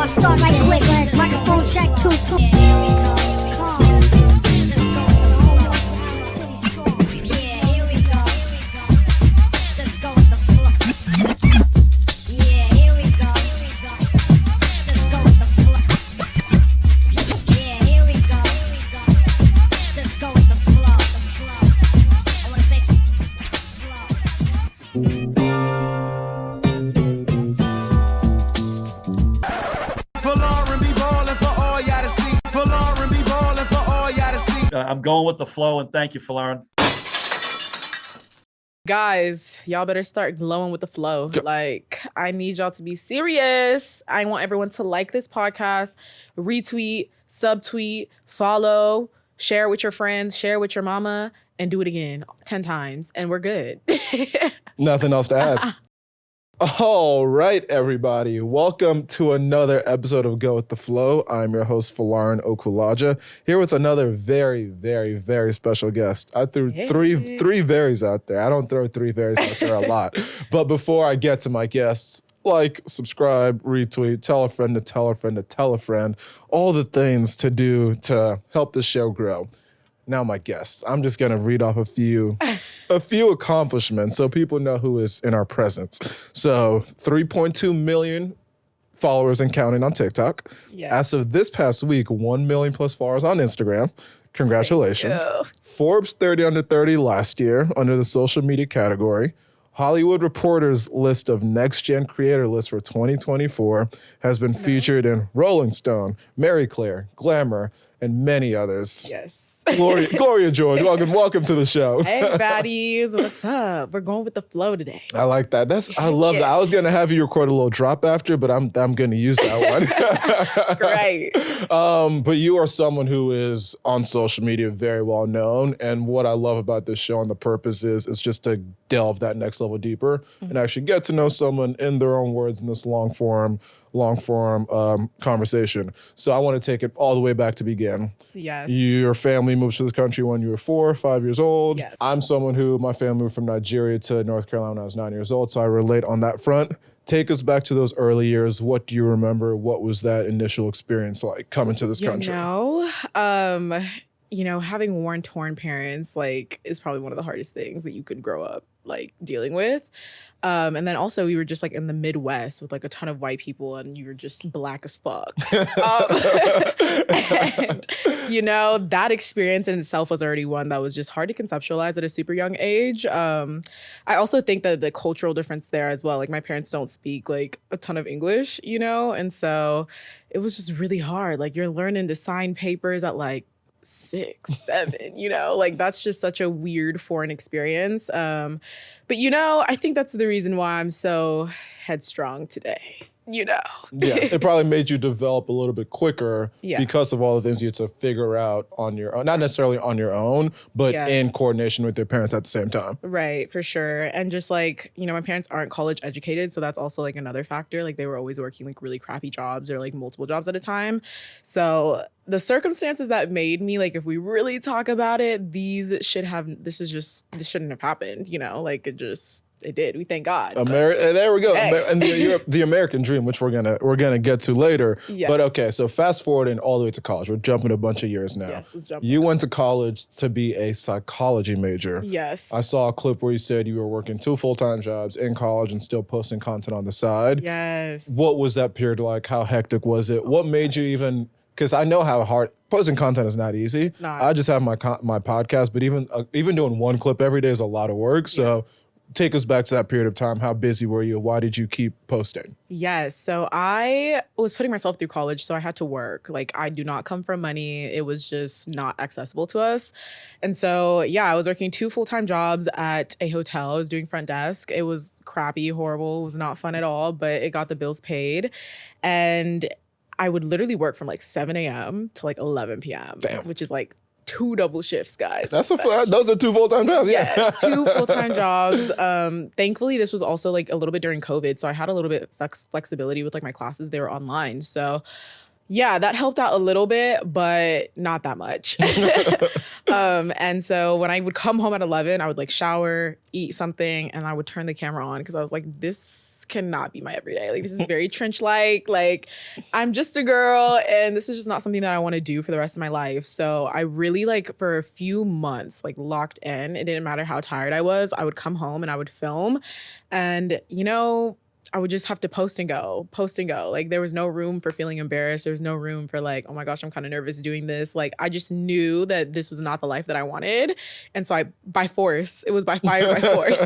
I'll start right quick. Microphone check 2 2. I'm going with the flow, and thank you, Folarin. Guys, y'all better start glowing with the flow. Like, I need y'all to be serious. I want everyone to like this podcast, retweet, subtweet, follow, share with your friends, share with your mama, and do it again 10 times, and we're good. Nothing else to add. All right, everybody. Welcome to another episode of Go With The Flow. I'm your host, Folarin Okulaja, here with another very, very, very special guest. I threw three varies out there. I don't throw three varies out there a lot. But before I get to my guests, like, subscribe, retweet, tell a friend to tell a friend to tell a friend, all the things to do to help the show grow. Now my guests. I'm just gonna read off a few accomplishments so people know who is in our presence. So 3.2 million followers and counting on TikTok. Yes. As of this past week, 1 million plus followers on Instagram. Congratulations. Forbes 30 under 30 last year under the social media category. Hollywood Reporter's list of next-gen creator list for 2024 has been featured in Rolling Stone, Marie Claire, Glamour, and many others. Yes. Golloria George, welcome to the show. Hey, baddies, what's up? We're going with the flow today. I like that. I love that. I was gonna have you record a little drop after, but I'm gonna use that one. Great. But you are someone who is on social media very well known, and what I love about this show and the purpose is just to delve that next level deeper and actually get to know someone in their own words in this long form conversation. So I want to take it all the way back to begin. Yes. Your family moved to this country when you were 4 or 5 years old. Yes. I'm someone who, my family moved from Nigeria to North Carolina when I was 9 years old, so I relate on that front. Take us back to those early years. What do you remember? What was that initial experience like coming to this country? Having worn torn parents, is probably one of the hardest things that you could grow up, dealing with. And then also we were just in the Midwest with a ton of white people and you were just black as fuck. And, that experience in itself was already one that was just hard to conceptualize at a super young age. I also think that the cultural difference there as well, my parents don't speak a ton of English, and so it was just really hard. You're learning to sign papers at 6, 7, that's just such a weird foreign experience. But I think that's the reason why I'm so headstrong today. Yeah, it probably made you develop a little bit quicker because of all the things you had to figure out on your own, not necessarily on your own, but in coordination with your parents at the same time. Right, for sure. And just my parents aren't college educated, so that's also another factor. They were always working really crappy jobs or multiple jobs at a time. So the circumstances that made me, if we really talk about it, this shouldn't have happened, it did. We thank God. There we go. Hey. And the American dream, which we're gonna get to later. Yes. But okay, so fast forwarding all the way to college. We're jumping a bunch of years now. Yes, let's jump. You went to college to be a psychology major. Yes. I saw a clip where you said you were working 2 full-time jobs in college and still posting content on the side. Yes. What was that period like? How hectic was it? What made you even? Because I know how hard posting content is not easy. It's not. I just have my podcast, but even doing one clip every day is a lot of work. So take us back to that period of time. How busy were you? Why did you keep posting? Yes. So I was putting myself through college, so I had to work. I do not come from money. It was just not accessible to us. And so, I was working 2 full-time jobs at a hotel. I was doing front desk. It was crappy, horrible. It was not fun at all, but it got the bills paid. And I would literally work from 7 a.m. to 11 p.m., which is 2 double shifts, guys. Those are 2 full-time jobs. Yeah. Yes, 2 full-time jobs. Thankfully, this was also a little bit during COVID, so I had a little bit flexibility with my classes. They were online, so that helped out a little bit, but not that much. And so when I would come home at 11, I would shower, eat something, and I would turn the camera on because I was this cannot be my everyday. Like, this is very trench-like. Like, I'm just a girl, and this is just not something that I want to do for the rest of my life. So I really, like, for a few months, like, locked in. It didn't matter how tired I was. I would come home and I would film. And, you know, I would just have to post and go. Like, there was no room for feeling embarrassed. There was no room for like, oh my gosh, I'm kind of nervous doing this. Like, I just knew that this was not the life that I wanted. And so by force, it was by fire, by force.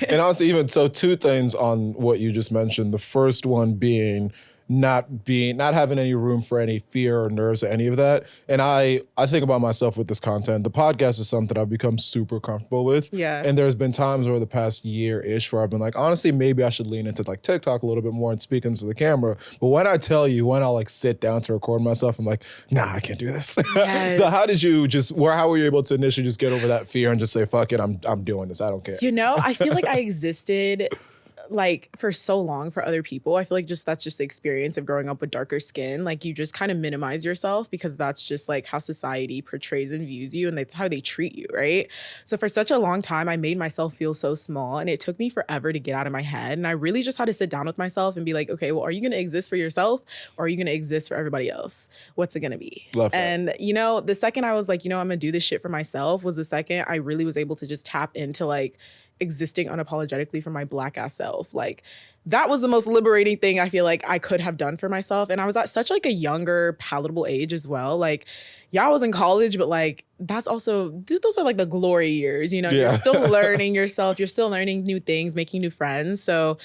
And honestly, even so, two things on what you just mentioned. The first one being not having any room for any fear or nerves or any of that. And I think about myself with this content. The podcast is something I've become super comfortable with. Yeah. And there's been times over the past year-ish where I've been like, honestly, maybe I should lean into like TikTok a little bit more and speak into the camera. But when I tell you, when I like sit down to record myself, I'm like, nah, I can't do this. Yes. So how were you able to initially just get over that fear and just say, fuck it, I'm doing this. I don't care. You know, I feel like I existed like for so long for other people. I feel like that's just the experience of growing up with darker skin. Like, you just kind of minimize yourself because that's just like how society portrays and views you, and that's how they treat you, right? So for such a long time, I made myself feel so small, and it took me forever to get out of my head. And I really just had to sit down with myself and be like, okay, well, are you going to exist for yourself, or are you going to exist for everybody else? What's it going to be? Love that. And, you know, the second I was like, you know, I'm going to do this shit for myself was the second I really was able to just tap into like existing unapologetically for my Black ass self. Like, that was the most liberating thing I feel like I could have done for myself. And I was at such like a younger, palatable age as well. Like, yeah, I was in college, but like, those are like the glory years, you know? Yeah. You're still learning yourself. You're still learning new things, making new friends. So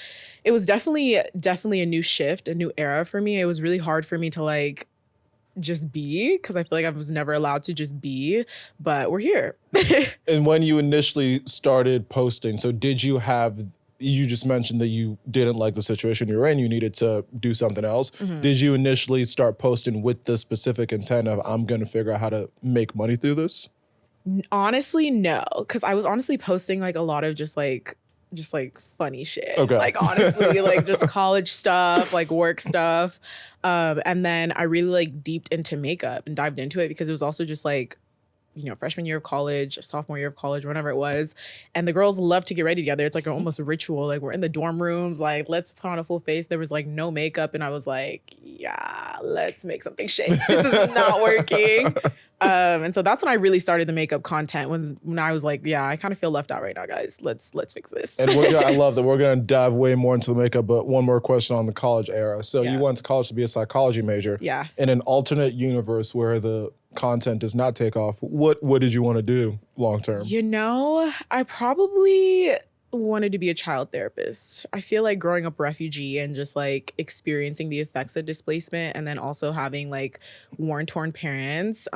it was definitely a new shift, a new era for me. It was really hard for me to like just be, because I feel like I was never allowed to just be, but we're here. And when you initially started posting, so you just mentioned that you didn't like the situation you were in, you needed to do something else. Mm-hmm. Did you initially start posting with the specific intent of, I'm going to figure out how to make money through this? Honestly, no, because I was honestly posting like a lot of just like funny shit. Okay. Like, honestly, like just college stuff, like work stuff. And then I really like deeped into makeup and dived into it because it was also just like, you know, freshman year of college, sophomore year of college, whenever it was. And the girls love to get ready together. It's like almost a ritual. Like, we're in the dorm rooms, like, let's put on a full face. There was like no makeup. And I was like, yeah, let's make something shake. This is not working. And so that's when I really started the makeup content, when I was like, yeah, I kind of feel left out right now, guys. Let's fix this. And I love that. We're going to dive way more into the makeup, but one more question on the college era. So you went to college to be a psychology major. Yeah. In an alternate universe where the content does not take off, what did you want to do long term? You know, I probably wanted to be a child therapist. I feel like growing up refugee and just like experiencing the effects of displacement, and then also having like worn-torn parents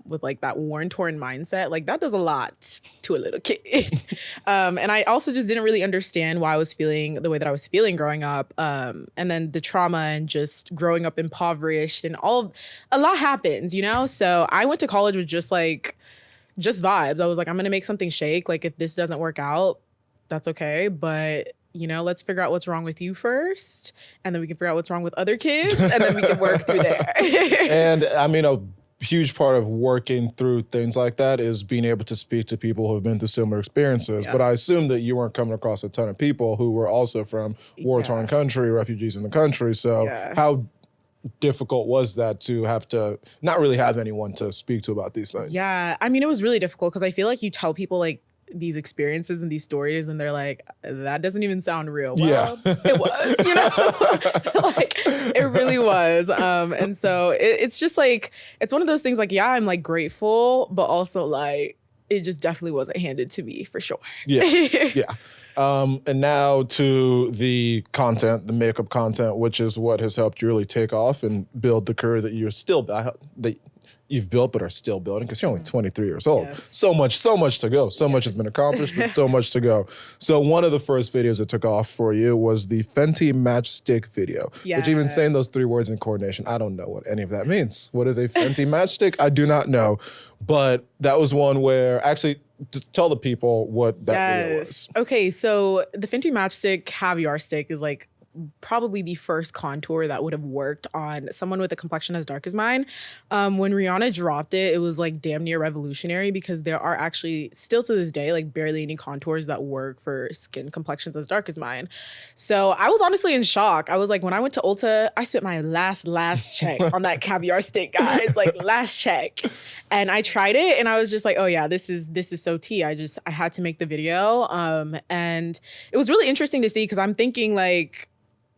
with like that worn-torn mindset, like that does a lot to a little kid. And I also just didn't really understand why I was feeling the way that I was feeling growing up. And then the trauma and just growing up impoverished and a lot happens, you know? So I went to college with just vibes. I was like, I'm gonna make something shake. Like, if this doesn't work out, that's okay. But, you know, let's figure out what's wrong with you first, and then we can figure out what's wrong with other kids, and then we can work through there. And I mean, a huge part of working through things like that is being able to speak to people who have been through similar experiences. Yeah. But I assume that you weren't coming across a ton of people who were also from war-torn country, refugees in the country. So how difficult was that to have to not really have anyone to speak to about these things? Yeah, I mean, it was really difficult because I feel like you tell people like these experiences and these stories, and they're like, that doesn't even sound real. Well, it was, you know, like it really was. And so it's just like, it's one of those things like, yeah, I'm like grateful, but also like, it just definitely wasn't handed to me for sure. Yeah. And now to the content, the makeup content, which is what has helped you really take off and build the career that you've built but are still building, because you're only 23 years old. Yes. So much to go. So much has been accomplished, but so much to go. So one of the first videos that took off for you was the Fenty Matchstick video. Yeah. Which, even saying those three words in coordination, I don't know what any of that means. What is a Fenty Matchstick? I do not know. But that was one where, actually, to tell the people what that video was. Okay, so the Fenty Matchstick caviar stick is like probably the first contour that would have worked on someone with a complexion as dark as mine. When Rihanna dropped it, it was like damn near revolutionary because there are actually still to this day like barely any contours that work for skin complexions as dark as mine. So I was honestly in shock. I was like, when I went to Ulta, I spent my last check on that caviar stick, guys, like last check. And I tried it and I was just like, oh yeah, this is so tea. I had to make the video. And it was really interesting to see because I'm thinking like,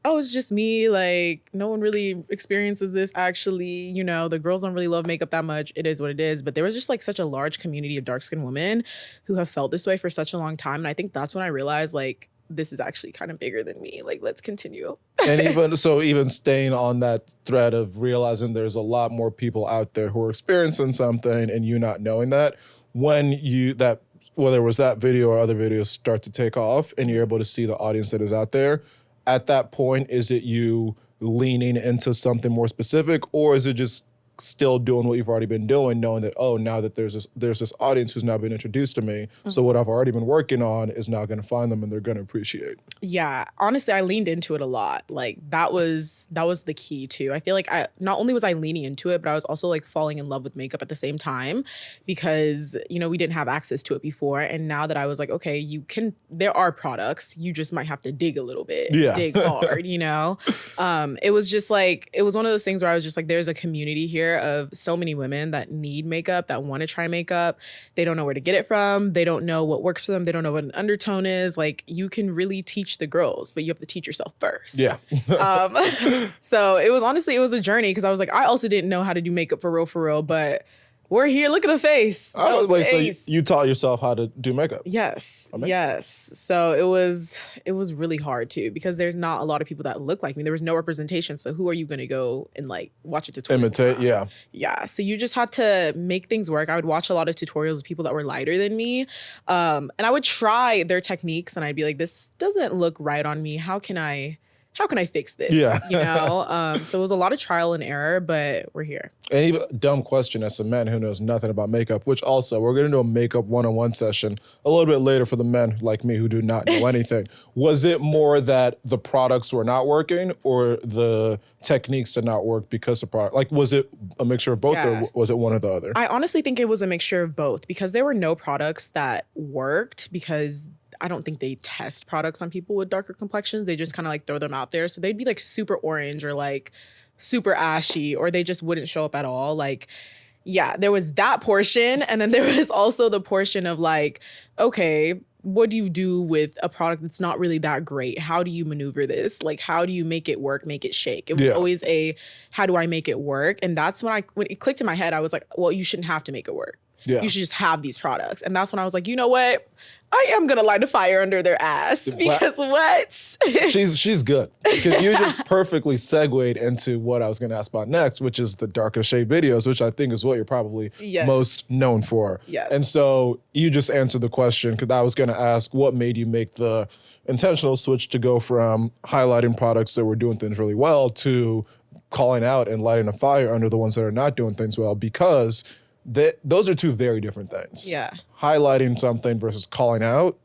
oh, it's just me. Like, no one really experiences this actually. You know, the girls don't really love makeup that much. It is what it is. But there was just like such a large community of dark-skinned women who have felt this way for such a long time. And I think that's when I realized like, this is actually kind of bigger than me. Like, let's continue. And even staying on that thread of realizing there's a lot more people out there who are experiencing something and you not knowing that, whether it was that video or other videos start to take off and you're able to see the audience that is out there, at that point, is it you leaning into something more specific, or is it just still doing what you've already been doing, knowing that, oh, now that there's this audience who's now been introduced to me, so what I've already been working on is now going to find them and they're going to appreciate. Yeah, honestly, I leaned into it a lot. Like that was the key too. I feel like not only was I leaning into it, but I was also like falling in love with makeup at the same time because, you know, we didn't have access to it before. And now that I was like, okay, there are products, you just might have to dig a little bit, dig hard, you know? It was just like, it was one of those things where I was just like, there's a community here of so many women that need makeup, that want to try makeup. They don't know where to get it from. They don't know what works for them. They don't know what an undertone is. Like, you can really teach the girls, but you have to teach yourself first. Yeah. So it was a journey because I was like, I also didn't know how to do makeup for real, but we're here. Look at the face. So you taught yourself how to do makeup? Yes. Amazing. Yes. So it was really hard too because there's not a lot of people that look like me. There was no representation. So who are you going to go and like watch a tutorial? Imitate, yeah. Yeah. So you just had to make things work. I would watch a lot of tutorials of people that were lighter than me. And I would try their techniques and I'd be like, this doesn't look right on me. How can I fix this? Yeah. You know? So it was a lot of trial and error, but we're here. And even a dumb question as a man who knows nothing about makeup, which also we're going to do a makeup one-on-one session a little bit later for the men like me who do not know anything. Was it more that the products were not working or the techniques did not work because of product? Like, was it a mixture of both or was it one or the other? I honestly think it was a mixture of both because there were no products that worked because I don't think they test products on people with darker complexions. They just kind of like throw them out there. So they'd be like super orange or like super ashy, or they just wouldn't show up at all. Like, yeah, there was that portion. And then there was also the portion of like, okay, what do you do with a product that's not really that great? How do you maneuver this? Like, how do you make it work, make it shake? It was always how do I make it work? And that's when it clicked in my head, I was like, well, you shouldn't have to make it work. Yeah. You should just have these products. And that's when I was like, you know what? I am going to light a fire under their ass because what? She's good. Because you just perfectly segued into what I was going to ask about next, which is the darker shade videos, which I think is what you're probably most known for. Yes. And so you just answered the question because I was going to ask what made you make the intentional switch to go from highlighting products that were doing things really well to calling out and lighting a fire under the ones that are not doing things well, because those are two very different things. Yeah. Highlighting something versus calling out,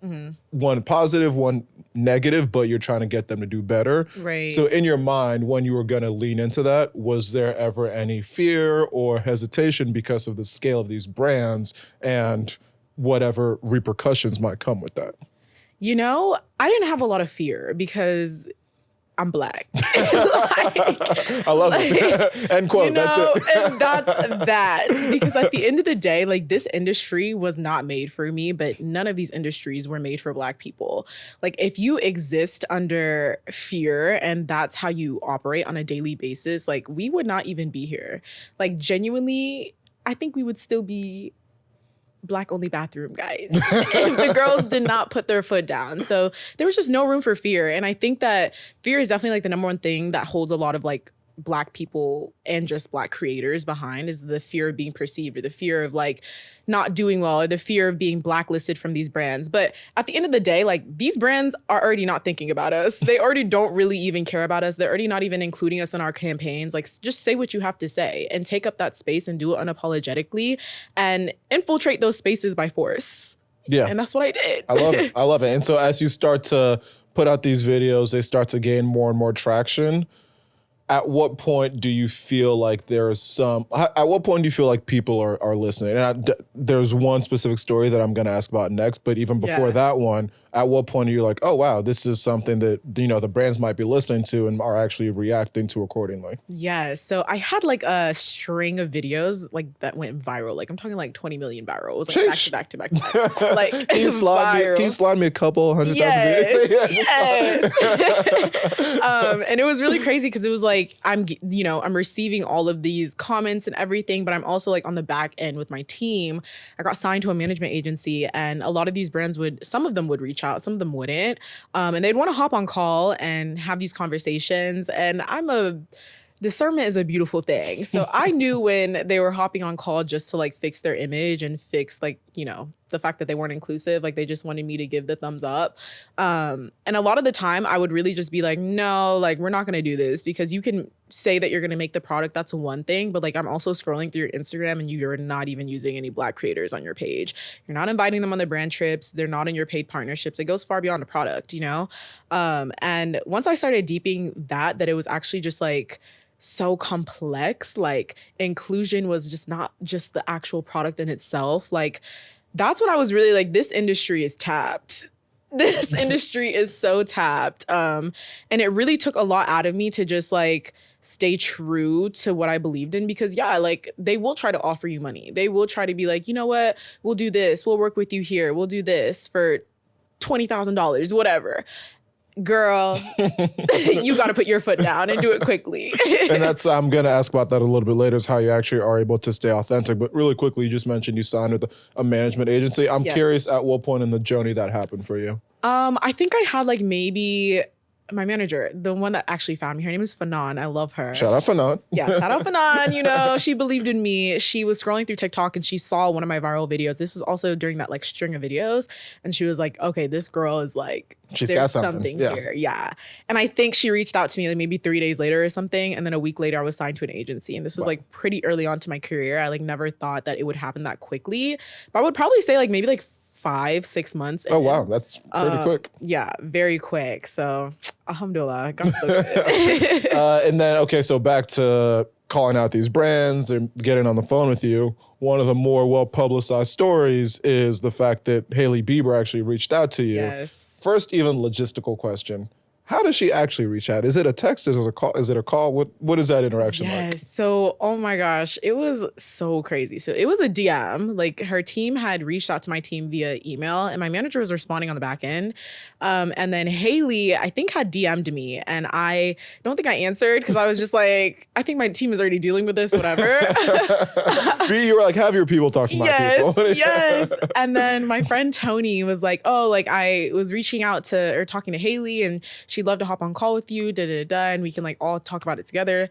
one positive, one negative, but you're trying to get them to do better. Right. So in your mind, when you were going to lean into that, was there ever any fear or hesitation because of the scale of these brands and whatever repercussions might come with that? You know, I didn't have a lot of fear because I'm Black. I love it. End quote. You know, that's it. And that's that. Because at the end of the day, like, this industry was not made for me, but none of these industries were made for Black people. Like, if you exist under fear and that's how you operate on a daily basis, like, we would not even be here. Like, genuinely, I think we would still be Black only bathroom guys if the girls did not put their foot down. So there was just no room for fear. And I think that fear is definitely like the number one thing that holds a lot of like Black people and just Black creators behind, is the fear of being perceived or the fear of like not doing well or the fear of being blacklisted from these brands. But at the end of the day, like, these brands are already not thinking about us. They already don't really even care about us. They're already not even including us in our campaigns. Like, just say what you have to say and take up that space and do it unapologetically and infiltrate those spaces by force. Yeah. And that's what I did. I love it. I love it. And so as you start to put out these videos, they start to gain more and more traction. At what point do you feel like at what point do you feel like people are listening? And there's one specific story that I'm going to ask about next, but even before that one, at what point are you like, oh, wow, this is something that, the brands might be listening to and are actually reacting to accordingly? Yeah. So I had like a string of videos like that went viral. Like I'm talking like 20 million viral. It was like back to back. Like can you slide me a couple 100,000 videos? Yes. And it was really crazy because it was like, I'm receiving all of these comments and everything, but I'm also like on the back end with my team. I got signed to a management agency, and a lot of these brands some of them would reach out, some of them wouldn't. And they'd want to hop on call and have these conversations. And discernment is a beautiful thing. So I knew when they were hopping on call just to like fix their image and fix like, the fact that they weren't inclusive, like they just wanted me to give the thumbs up. And a lot of the time I would really just be like, no, like we're not going to do this, because you can say that you're going to make the product. That's one thing. But like, I'm also scrolling through your Instagram and you're not even using any Black creators on your page. You're not inviting them on the brand trips. They're not in your paid partnerships. It goes far beyond the product, And once I started deeping that it was actually just like, so complex, like inclusion was just not just the actual product in itself. Like that's when I was really like, this industry is tapped. This industry is so tapped. And it really took a lot out of me to just like stay true to what I believed in, because like they will try to offer you money. They will try to be like, you know what, we'll do this. We'll work with you here. We'll do this for $20,000, whatever. Girl, you got to put your foot down and do it quickly. And I'm going to ask about that a little bit later, is how you actually are able to stay authentic. But really quickly, you just mentioned you signed with a management agency. I'm curious at what point in the journey that happened for you. I think I had like maybe my manager, the one that actually found me, her name is Fanon. I love her. Shout out Fanon. Yeah, shout out Fanon. She believed in me. She was scrolling through TikTok and she saw one of my viral videos. This was also during that like string of videos. And she was like, okay, this girl is like, she's there's got something here. Yeah. And I think she reached out to me like maybe 3 days later or something. And then a week later, I was signed to an agency. And this was like pretty early on to my career. I like never thought that it would happen that quickly. But I would probably say like maybe like 5-6 months. Oh, wow. That's pretty quick. Yeah, very quick. So, alhamdulillah, got so good. And then, okay, so back to calling out these brands, they're getting on the phone with you. One of the more well-publicized stories is the fact that Hailey Bieber actually reached out to you. Yes. First, even logistical question. How does she actually reach out? Is it a text? Is it a call? Is it a call? What is that interaction like? Yes. So, oh my gosh, it was so crazy. So it was a DM. Like her team had reached out to my team via email, and my manager was responding on the back end. And then Hailey, I think, had DM'd me, and I don't think I answered because I was just like, I think my team is already dealing with this, whatever. You were like, have your people talk to my people. Yes. And then my friend Tony was like, oh, like I was reaching out to or talking to Hailey, and she'd love to hop on call with you, and we can like all talk about it together.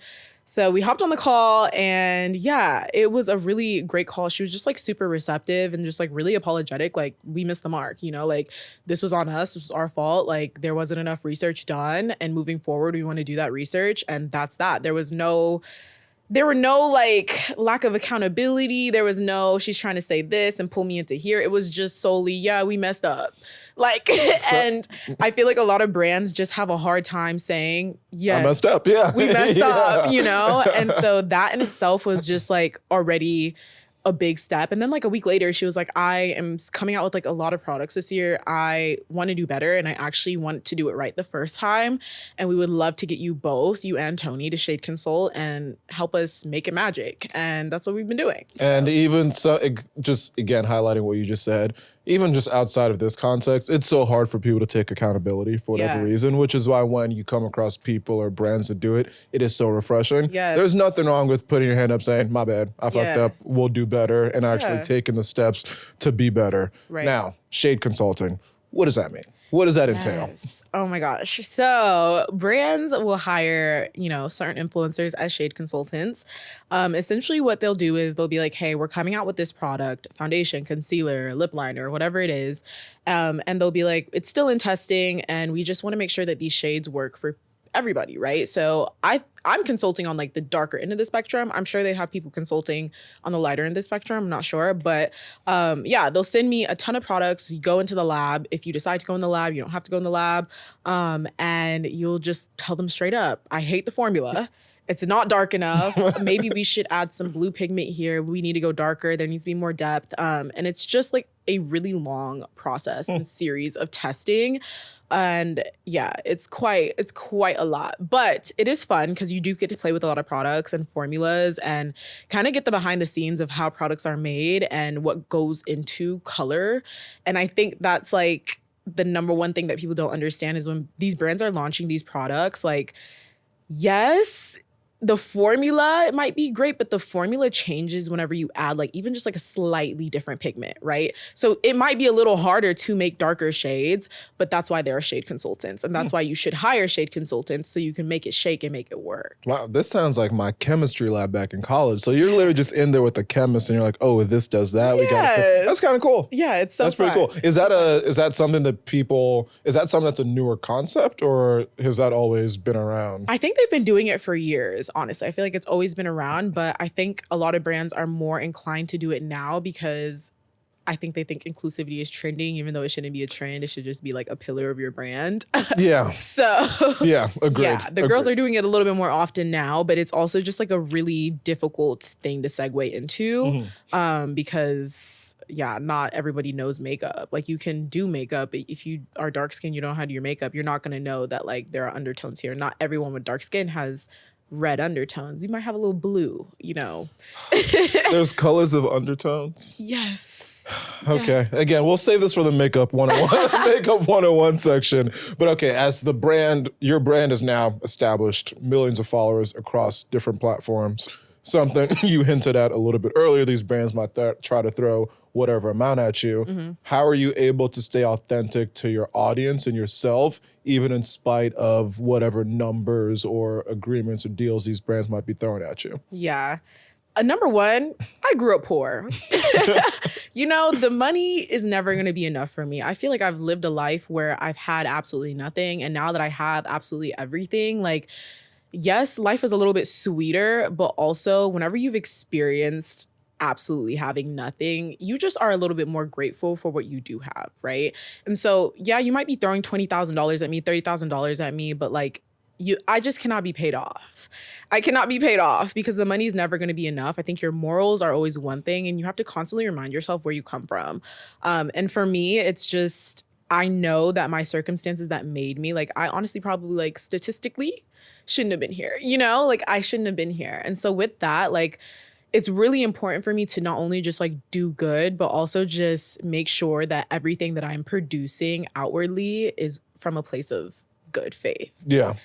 So we hopped on the call, and yeah, it was a really great call. She was just like super receptive and just like really apologetic. Like we missed the mark, like this was on us. This was our fault. Like there wasn't enough research done, and moving forward, we want to do that research. And that's that. There were no like lack of accountability. There was no, she's trying to say this and pull me into here. It was just solely, yeah, we messed up. Like, and I feel like a lot of brands just have a hard time saying, yeah, I messed up. Yeah. We messed up, And so that in itself was just like already a big step. And then like a week later, she was like, I am coming out with like a lot of products this year. I want to do better. And I actually want to do it right the first time. And we would love to get you both, you and Tony, to Shade Consult and help us make it magic. And that's what we've been doing. And even so, just again, highlighting what you just said, even just outside of this context, it's so hard for people to take accountability for whatever reason, which is why when you come across people or brands that do it, it is so refreshing. Yeah. There's nothing wrong with putting your hand up saying, my bad, I fucked up, we'll do better, and actually taking the steps to be better. Right. Now, Shade Consulting, what does that mean? What does that entail? Oh my gosh. So brands will hire, certain influencers as shade consultants. Essentially what they'll do is they'll be like, hey, we're coming out with this product, foundation, concealer, lip liner, whatever it is. And they'll be like, it's still in testing and we just want to make sure that these shades work for everybody, right? So I'm consulting on like the darker end of the spectrum. I'm sure they have people consulting on the lighter end of the spectrum. I'm not sure. But yeah, they'll send me a ton of products. You go into the lab. If you decide to go in the lab, you don't have to go in the lab. And you'll just tell them straight up, I hate the formula. It's not dark enough. Maybe we should add some blue pigment here. We need to go darker. There needs to be more depth. And it's just like a really long process and series of testing. And yeah, it's quite a lot, but it is fun because you do get to play with a lot of products and formulas and kind of get the behind the scenes of how products are made and what goes into color. And I think that's like the number one thing that people don't understand is when these brands are launching these products, like, yes, the formula, it might be great, but the formula changes whenever you add like even just like a slightly different pigment, right? So it might be a little harder to make darker shades, but that's why there are shade consultants. And that's why you should hire shade consultants so you can make it shake and make it work. Wow, this sounds like my chemistry lab back in college. So you're literally just in there with the chemist and you're like, oh, this does that. Yes. That's kind of cool. Yeah, it's so That's fun. pretty cool. Is that something that's a newer concept, or has that always been around? I think they've been doing it for years, honestly. I feel like it's always been around, but I think a lot of brands are more inclined to do it now because I think they think inclusivity is trending, even though it shouldn't be a trend. It should just be like a pillar of your brand. Yeah. So yeah, agreed. Yeah, the girls are doing it a little bit more often now, but it's also just like a really difficult thing to segue into because yeah, not everybody knows makeup. Like you can do makeup. If you are dark skinned, you don't know how to do your makeup. You're not going to know that like there are undertones here. Not everyone with dark skin has red undertones. You might have a little blue, you know. There's colors of undertones? Yes. Okay. Again, we'll save this for the makeup 101, makeup 101 section. But okay, as the brand, your brand is now established, millions of followers across different platforms. Something you hinted at a little bit earlier, these brands might try to throw whatever amount at you. How are you able to stay authentic to your audience and yourself, even in spite of whatever numbers or agreements or deals these brands might be throwing at you? Yeah. Number one, I grew up poor. You know, the money is never going to be enough for me. I feel like I've lived a life where I've had absolutely nothing. And now that I have absolutely everything, like, yes, life is a little bit sweeter, but also whenever you've experienced absolutely having nothing, you just are a little bit more grateful for what you do have, right? And so, yeah, you might be throwing $20,000 at me, $30,000 at me, but like, I just cannot be paid off. I cannot be paid off because the money is never going to be enough. I think your morals are always one thing, and you have to constantly remind yourself where you come from. And for me, it's just, I know that my circumstances that made me, like, I honestly probably, like, statistically shouldn't have been here, you know? Like, I shouldn't have been here. And so with that, like, it's really important for me to not only just like do good, but also just make sure that everything that I'm producing outwardly is from a place of good faith. Yeah.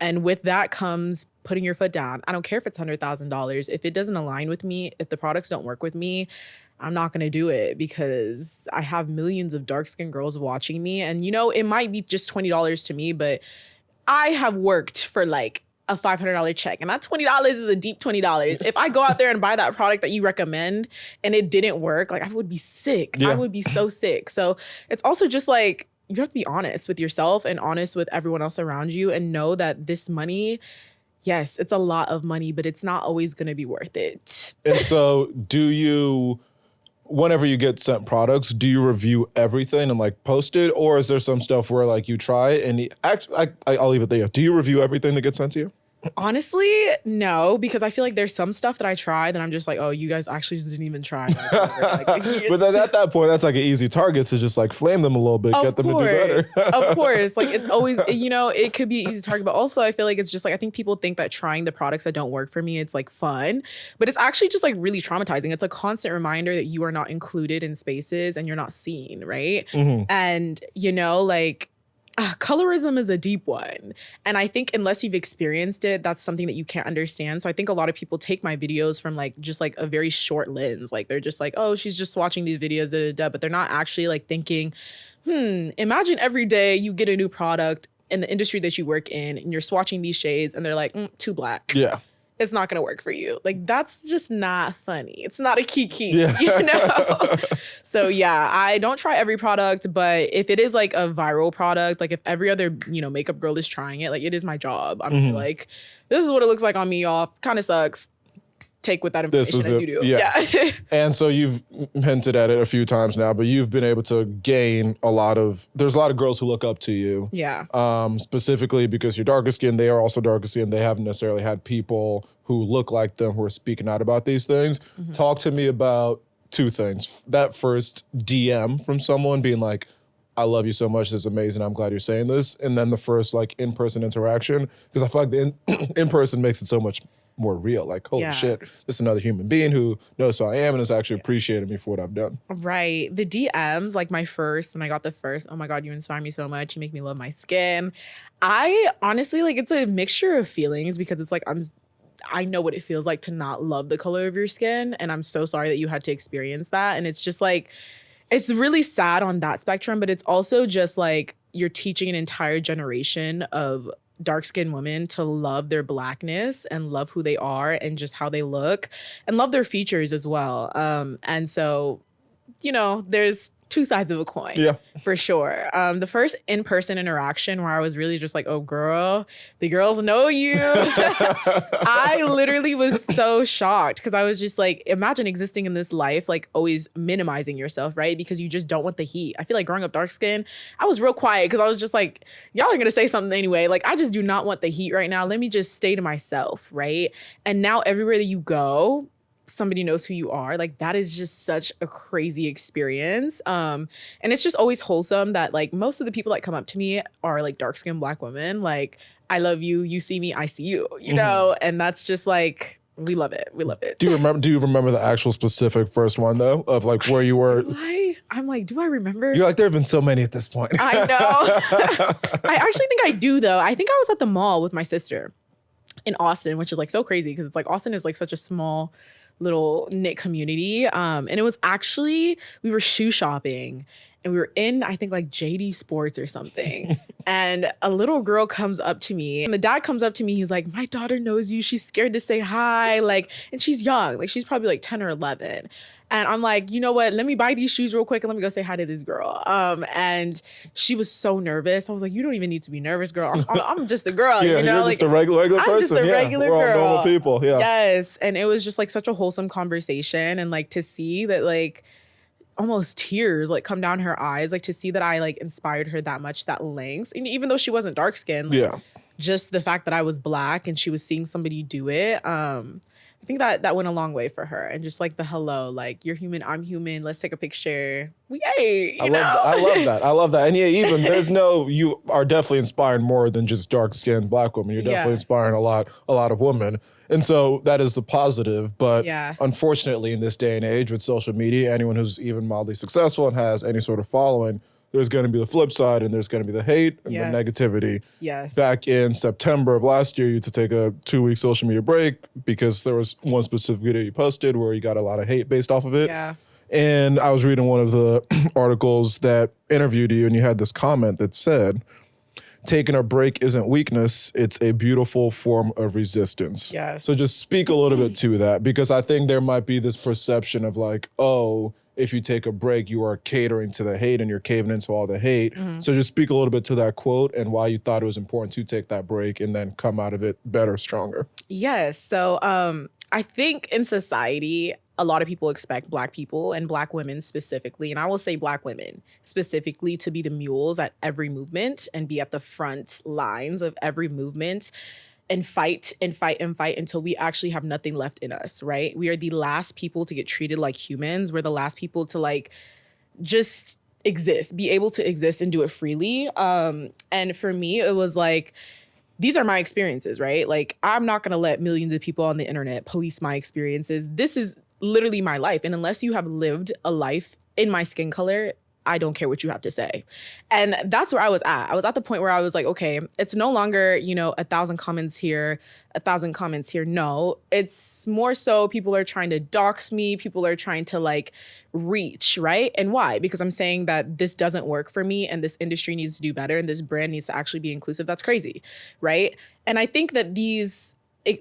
And with that comes putting your foot down. I don't care if it's $100,000. If it doesn't align with me, if the products don't work with me, I'm not going to do it because I have millions of dark-skinned girls watching me. And, you know, it might be just $20 to me, but I have worked for like a $500 check, and that $20 is a deep $20. If I go out there and buy that product that you recommend and it didn't work, like I would be sick. Yeah. I would be so sick. So it's also just like, you have to be honest with yourself and honest with everyone else around you and know that this money, yes, it's a lot of money, but it's not always going to be worth it. And so do you, whenever you get sent products, do you review everything and like post it? Or is there some stuff where like you try and I'll leave it there. Do you review everything that gets sent to you? Honestly, no, because I feel like there's some stuff that I tried that I'm just like, oh, you guys actually just didn't even try. Like, But then at that point, that's like an easy target to just like flame them a little bit, get them to do better. Of course. Like it's always, you know, it could be an easy target, but also I feel like it's just like, I think people think that trying the products that don't work for me, it's like fun, but it's actually just like really traumatizing. It's a constant reminder that you are not included in spaces and you're not seen, right? And, you know, like, colorism is a deep one. And I think unless you've experienced it, that's something that you can't understand. So I think a lot of people take my videos from like just like a very short lens. Like they're just like, oh, she's just watching these videos, but they're not actually like thinking, imagine every day you get a new product in the industry that you work in and you're swatching these shades and they're like, too black. Yeah. it's not going to work for you. Like, that's just not funny. It's not a kiki, Yeah. you know? So yeah, I don't try every product, but if it is like a viral product, like if every other, makeup girl is trying it, like it is my job. I'm like, this is what it looks like on me, y'all. Kind of sucks. Take with that information as you do. Yeah. And so you've hinted at it a few times now, but you've been able to gain there's a lot of girls who look up to you. Yeah. Specifically because you're darker skinned, they are also darker skinned. They haven't necessarily had people who look like them who are speaking out about these things. Talk to me about two things. That first DM from someone being like, I love you so much. This is amazing. I'm glad you're saying this. And then the first like in-person interaction, because I feel like the in-person makes it so much more real. Like, holy shit, this is another human being who knows who I am and is actually appreciating me for what I've done. Right. The DMs, like when I got the first, oh my God, you inspire me so much. You make me love my skin. I honestly, like, it's a mixture of feelings because it's like, I know what it feels like to not love the color of your skin. And I'm so sorry that you had to experience that. And it's just like, it's really sad on that spectrum, but it's also just like you're teaching an entire generation of dark-skinned women to love their blackness and love who they are and just how they look and love their features as well. And so, there's two sides of a coin, for sure. The first in-person interaction where I was really just like, oh, girl, the girls know you. I literally was so shocked because I was just like, imagine existing in this life, like always minimizing yourself, right? Because you just don't want the heat. I feel like growing up dark skin, I was real quiet because I was just like, y'all are going to say something anyway. Like, I just do not want the heat right now. Let me just stay to myself, right? And now everywhere that you go, somebody knows who you are. Like, that is just such a crazy experience. And it's just always wholesome that like most of the people that come up to me are like dark-skinned Black women. Like, I love you. You see me, I see you, you know? And that's just like, we love it. We love it. Do you remember the actual specific first one though? Of like where you were? I'm like, do I remember? You're like, there have been so many at this point. I know. I actually think I do though. I think I was at the mall with my sister in Austin, which is like so crazy because it's like Austin is like such a small little knit community. And it was actually, we were shoe shopping and we were in, I think like JD Sports or something. And a little girl comes up to me and the dad comes up to me. He's like, my daughter knows you. She's scared to say hi. Like, and she's young. Like, she's probably like 10 or 11. And I'm like, you know what? Let me buy these shoes real quick and let me go say hi to this girl. And she was so nervous. I was like, you don't even need to be nervous, girl. I'm just a girl, you know? You're just a regular person. I'm just a regular girl. We're all normal people, Yes. And it was just like such a wholesome conversation. And like to see that like almost tears like come down her eyes, like to see that I like inspired her that much, that lengths. And even though she wasn't dark skinned, like, just the fact that I was Black and she was seeing somebody do it, I think that went a long way for her. And just like the hello, like, you're human, I'm human, let's take a picture. I love that. And yeah, even you are definitely inspiring more than just dark-skinned Black women. You're definitely inspiring a lot of women. And so that is the positive. But unfortunately, in this day and age with social media, anyone who's even mildly successful and has any sort of following, there's going to be the flip side and there's going to be the hate and the negativity. Back in September of last year, you had to take a 2-week social media break because there was one specific video you posted where you got a lot of hate based off of it. And I was reading one of the articles that interviewed you and you had this comment that said, taking a break isn't weakness, it's a beautiful form of resistance. So just speak a little bit to that, because I think there might be this perception of like, oh, if you take a break, you are catering to the hate and you're caving into all the hate. So just speak a little bit to that quote and why you thought it was important to take that break and then come out of it better, stronger. Yes. So I think in society, a lot of people expect Black people and Black women specifically, and I will say Black women specifically, to be the mules at every movement and be at the front lines of every movement and fight and fight and fight until we actually have nothing left in us, right? We are the last people to get treated like humans. We're the last people to like just exist, be able to exist and do it freely. And for me, it was like, these are my experiences, right? Like, I'm not gonna let millions of people on the internet police my experiences. This is literally my life. And unless you have lived a life in my skin color, I don't care what you have to say. And that's where I was at. I was at the point where I was like, okay, it's no longer, 1,000 comments here, 1,000 comments here. No, it's more so people are trying to dox me. People are trying to like reach, right? And why? Because I'm saying that this doesn't work for me and this industry needs to do better and this brand needs to actually be inclusive. That's crazy, right? And I think that these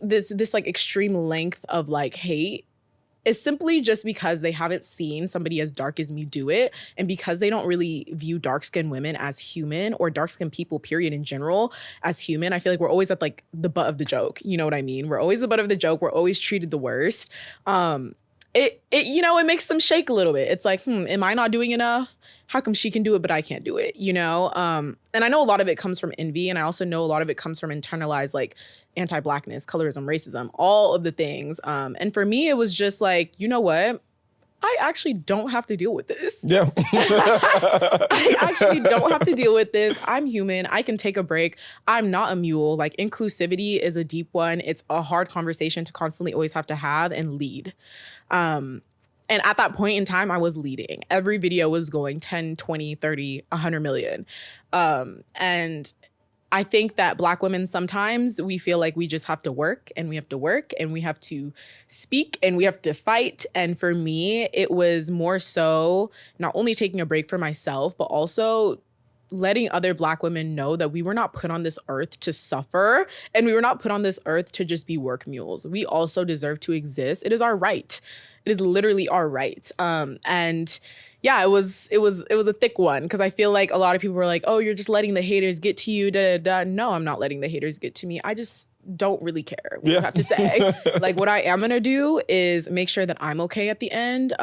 this like extreme length of like hate is simply just because they haven't seen somebody as dark as me do it. And because they don't really view dark-skinned women as human, or dark-skinned people, period, in general, as human. I feel like we're always at like the butt of the joke. You know what I mean? We're always the butt of the joke. We're always treated the worst. It makes them shake a little bit. It's like, am I not doing enough? How come she can do it, but I can't do it, you know? And I know a lot of it comes from envy. And I also know a lot of it comes from internalized like anti-Blackness, colorism, racism, all of the things. And for me, it was just like, you know what? I actually don't have to deal with this. Yeah. I actually don't have to deal with this. I'm human. I can take a break. I'm not a mule. Like, inclusivity is a deep one. It's a hard conversation to constantly always have to have and lead. And at that point in time, I was leading. Every video was going 10, 20, 30, 100 million. And I think that Black women, sometimes we feel like we just have to work and we have to work and we have to speak and we have to fight. And for me, it was more so not only taking a break for myself, but also letting other Black women know that we were not put on this earth to suffer, and we were not put on this earth to just be work mules. We also deserve to exist. It is our right. It is literally our right. And yeah, it was a thick one, because I feel like a lot of people were like, oh, you're just letting the haters get to you, da da da. No, I'm not letting the haters get to me. I just don't really care what you have to say. Like, what I am gonna do is make sure that I'm okay at the end,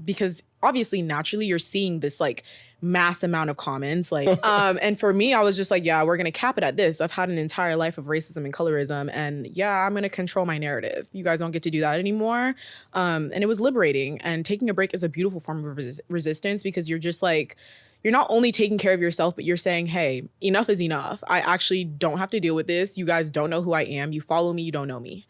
because obviously naturally you're seeing this like mass amount of comments, like and for me, I was just like, yeah, we're gonna cap it at this. I've had an entire life of racism and colorism, and yeah, I'm gonna control my narrative. You guys don't get to do that anymore. And it was liberating, and taking a break is a beautiful form of resistance, because you're just like, you're not only taking care of yourself, but you're saying, hey, enough is enough. I actually don't have to deal with this. You guys don't know who I am. You follow me, you don't know me.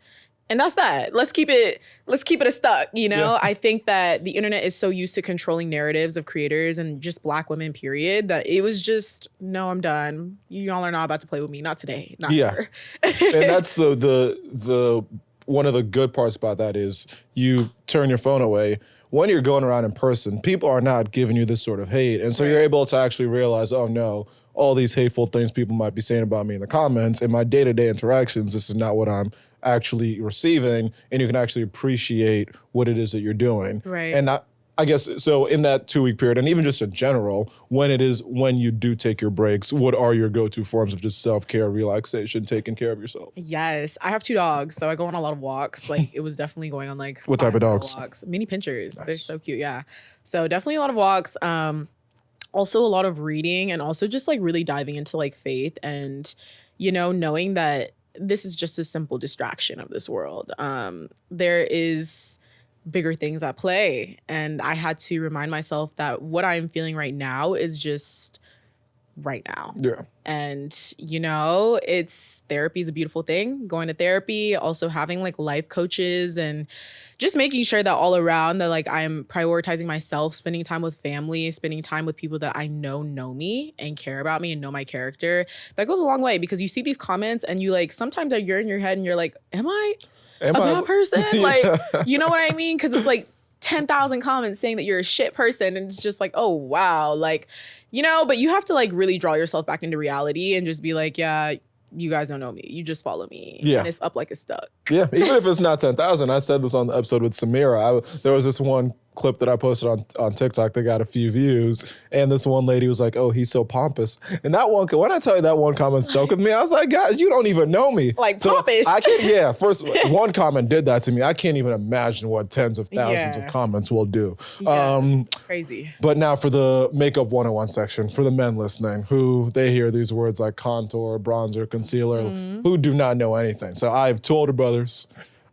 And that's that. Let's keep it a stuck, you know? Yeah. I think that the internet is so used to controlling narratives of creators and just Black women, period, that it was just, no, I'm done. Y'all are not about to play with me. Not today. Not ever. And that's the one of the good parts about that is you turn your phone away. When you're going around in person, people are not giving you this sort of hate. And so you're able to actually realize, oh no, all these hateful things people might be saying about me in the comments, in my day-to-day interactions, this is not what I'm actually receiving, and you can actually appreciate what it is that you're doing. Right. And I guess, so in that 2-week period, and even just in general, when you do take your breaks, what are your go-to forms of just self-care, relaxation, taking care of yourself? Yes. I have 2 dogs, so I go on a lot of walks. Like, it was definitely going on like what type of dogs? Walks. Mini pinchers. Nice. They're so cute, yeah. So definitely a lot of walks. Also a lot of reading, and also just like really diving into like faith, and, you know, knowing that this is just a simple distraction of this world. There is bigger things at play. And I had to remind myself that what I'm feeling right now is just right now. Yeah. And, you know, therapy is a beautiful thing. Going to therapy, also having like life coaches, and just making sure that all around that like I'm prioritizing myself, spending time with family, spending time with people that I know me and care about me and know my character. That goes a long way, because you see these comments and you like, sometimes you're in your head and you're like, am I a bad person? Like, you know what I mean? Because it's like 10,000 comments saying that you're a shit person, and it's just like, oh wow, like, you know, but you have to like really draw yourself back into reality and just be like, yeah, you guys don't know me. You just follow me. Yeah. And it's up like it's stuck. Yeah, even if it's not 10,000. I said this on the episode with Samira. There was this one clip that I posted on TikTok that got a few views, and this one lady was like, oh, he's so pompous. And that one, when I tell you that one comment stuck with me, I was like, guys, you don't even know me. Like, so pompous. First, one comment did that to me. I can't even imagine what tens of thousands of comments will do. Yeah, crazy. But now for the Makeup 101 section, for the men listening, who they hear these words like contour, bronzer, concealer, who do not know anything. So I have 2 older brothers.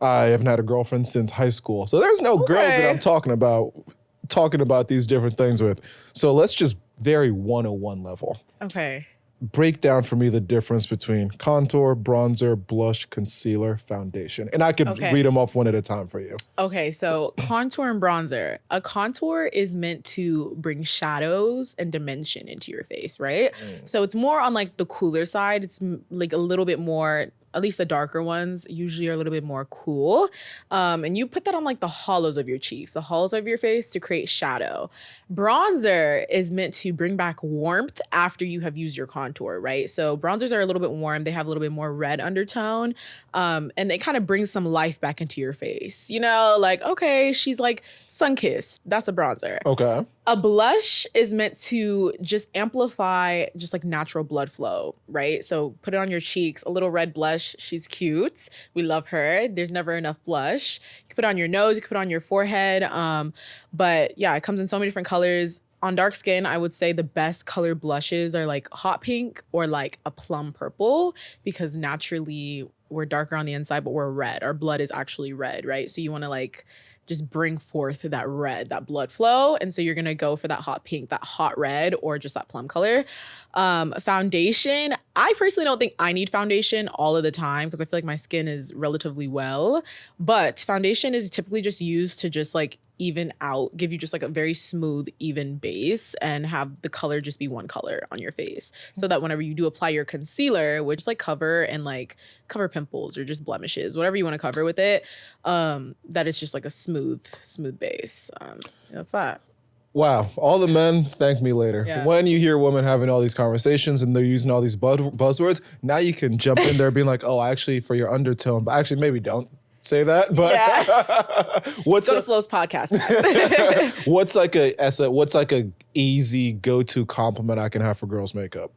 I haven't had a girlfriend since high school. So there's no girls that I'm talking about these different things with. So let's just very 101 level. Okay. Break down for me the difference between contour, bronzer, blush, concealer, foundation. And I could read them off one at a time for you. Okay, so contour and bronzer. A contour is meant to bring shadows and dimension into your face, right? So it's more on like the cooler side. It's like a little bit more at least the darker ones, usually are a little bit more cool. And you put that on like the hollows of your cheeks, the hollows of your face to create shadow. Bronzer is meant to bring back warmth after you have used your contour, right? So bronzers are a little bit warm. They have a little bit more red undertone. And they kind of bring some life back into your face. You know, like, okay, she's like sun-kissed. That's a bronzer. Okay. A blush is meant to just amplify just like natural blood flow, right? So put it on your cheeks, a little red blush. She's cute. We love her. There's never enough blush. You can put it on your nose, you can put it on your forehead. But yeah, it comes in so many different colors. On dark skin, I would say the best color blushes are like hot pink or like a plum purple, because naturally we're darker on the inside, but we're red. Our blood is actually red, right? So you want to like just bring forth that red, that blood flow. And so you're gonna go for that hot pink, that hot red, or just that plum color. Foundation, I personally don't think I need foundation all of the time because I feel like my skin is relatively well. But foundation is typically just used to just like even out, give you just like a very smooth, even base and have the color just be one color on your face. So that whenever you do apply your concealer, which like cover pimples or just blemishes, whatever you want to cover with it, that it's just like a smooth base. That's that. Wow. All the men, thank me later. Yeah. When you hear women having all these conversations and they're using all these buzzwords, now you can jump in there being like, oh, actually for your undertone, but actually maybe don't say that. But yeah. what's Go to Flo's podcast, guys. what's like a easy go-to compliment I can have for girls' makeup?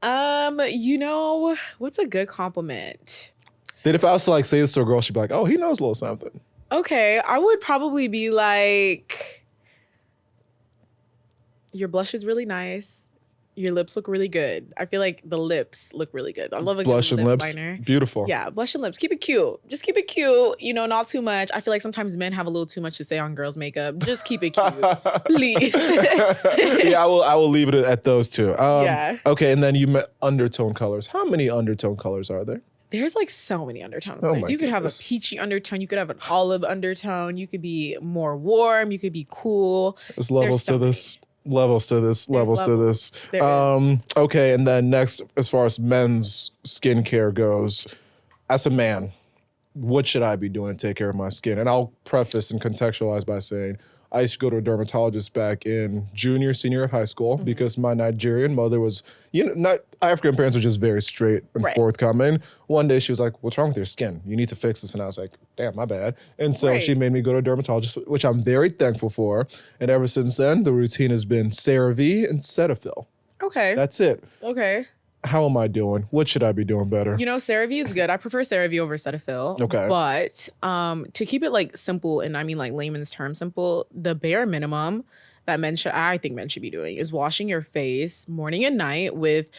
You know, what's a good compliment? That if I was to like say this to a girl, she'd be like, oh, he knows a little something. Okay, I would probably be like, your blush is really nice. Your lips look really good. I feel like the lips look really good. I love a blush good and lip lips. liner. Beautiful. Yeah, blush and lips. Keep it cute. Just keep it cute. You know, not too much. I feel like sometimes men have a little too much to say on girls' makeup. Just keep it cute, please. Yeah, I will leave it at those two. Yeah. Okay, and then you met undertone colors. How many undertone colors are there? There's like so many undertones. Oh Like, my you could have a goodness. peachy undertone. You could have an olive undertone. You could be more warm. You could be cool. There's levels so to this. Levels to this. Levels to this. There is. Okay, and then next, as far as men's skincare goes, as a man, what should I be doing to take care of my skin? And I'll preface and contextualize by saying I used to go to a dermatologist back in junior, senior of high school because my Nigerian mother was, not African parents are just very straight and Right. forthcoming. One day she was like, what's wrong with your skin? You need to fix this. And I was like, damn, my bad. And so Right. she made me go to a dermatologist, which I'm very thankful for. And ever since then, the routine has been CeraVe and Cetaphil. Okay. That's it. Okay. How am I doing? What should I be doing better? You know, CeraVe is good. I prefer CeraVe over Cetaphil. Okay. But to keep it like simple, and I mean like layman's term simple, the bare minimum that I think men should be doing is washing your face morning and night with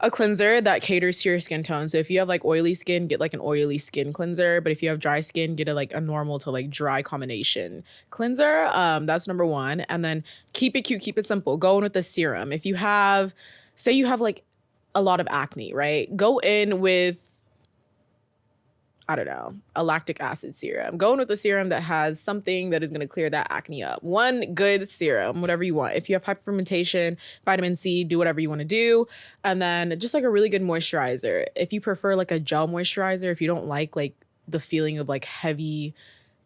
a cleanser that caters to your skin tone. So if you have like oily skin, get like an oily skin cleanser. But if you have dry skin, get a normal to like dry combination cleanser. That's number one. And then keep it cute, keep it simple. Go in with a serum. If you have, say you have like a lot of acne, right? Go in with, I don't know, a lactic acid serum. Go in with a serum that has something that is going to clear that acne up. One good serum, whatever you want. If you have hyperpigmentation, vitamin C, do whatever you want to do. And then just like a really good moisturizer. If you prefer like a gel moisturizer, if you don't like the feeling of like heavy,